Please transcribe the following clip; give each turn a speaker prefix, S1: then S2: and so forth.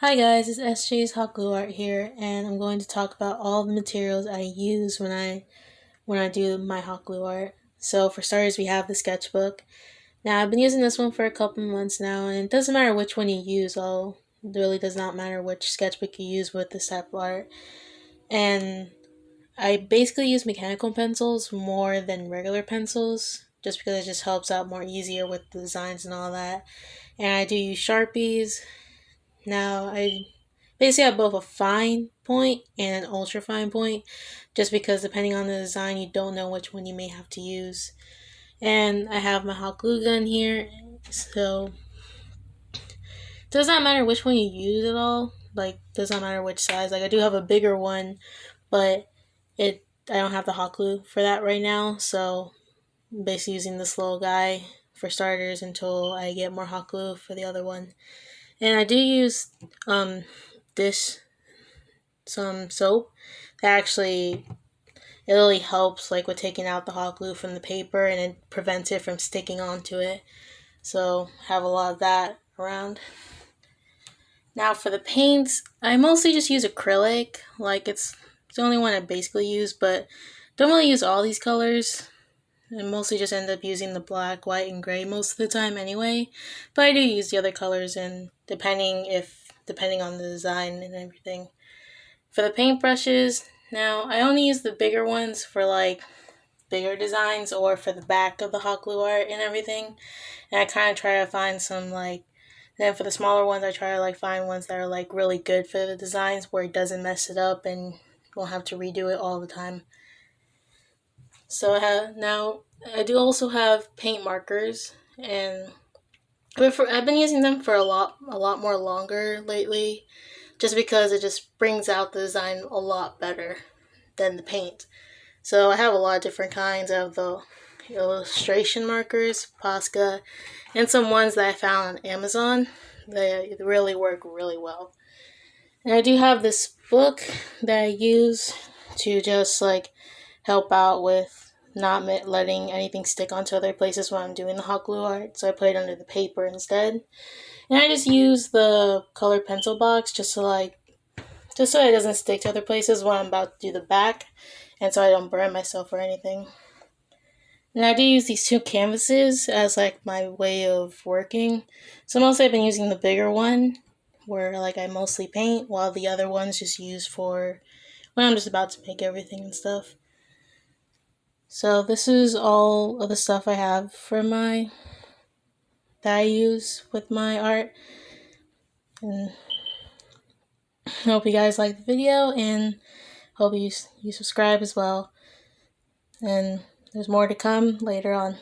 S1: Hi guys, it's SJ's Hot Glue Art here, and I'm going to talk about all the materials I use when I do my hot glue art. So for starters, we have the sketchbook. Now I've been using this one for a couple months now, and it doesn't matter which one you use. It really does not matter which sketchbook you use with this type of art. And I basically use mechanical pencils more than regular pencils, just because it just helps out more easier with the designs and all that. And I do use Sharpies. Now I basically have both a fine point and an ultra fine point, just because depending on the design, you don't know which one you may have to use. And I have my hot glue gun here, so it does not matter which one you use at all. Like, does not matter which size. Like, I do have a bigger one, but I don't have the hot glue for that right now, so I'm basically using this little guy for starters until I get more hot glue for the other one. And I do use dish some soap that actually it really helps like with taking out the hot glue from the paper, and it prevents it from sticking onto it. So have a lot of that around. Now for the paints, I mostly just use acrylic. Like it's the only one I basically use, but don't really use all these colors. I mostly just end up using the black, white, and gray most of the time anyway. But I do use the other colors, and depending on the design and everything. For the paintbrushes, now I only use the bigger ones for like bigger designs or for the back of the hot glue art and everything. And I kind of try to find some like, then for the smaller ones, I try to like find ones that are like really good for the designs where it doesn't mess it up and won't have to redo it all the time. So now I do also have paint markers, and I've been using them for a lot more longer lately, just because it just brings out the design a lot better than the paint. So I have a lot of different kinds of the illustration markers, Posca, and some ones that I found on Amazon. They really work really well. And I do have this book that I use to just like help out with not letting anything stick onto other places when I'm doing the hot glue art. So I put it under the paper instead. And I just use the colored pencil box just so it doesn't stick to other places when I'm about to do the back, and so I don't burn myself or anything. And I do use these two canvases as like my way of working. So mostly I've been using the bigger one where like I mostly paint, while the other one's just used for when I'm just about to make everything and stuff. So this is all of the stuff I have that I use with my art. And I hope you guys like the video, and hope you subscribe as well. And there's more to come later on.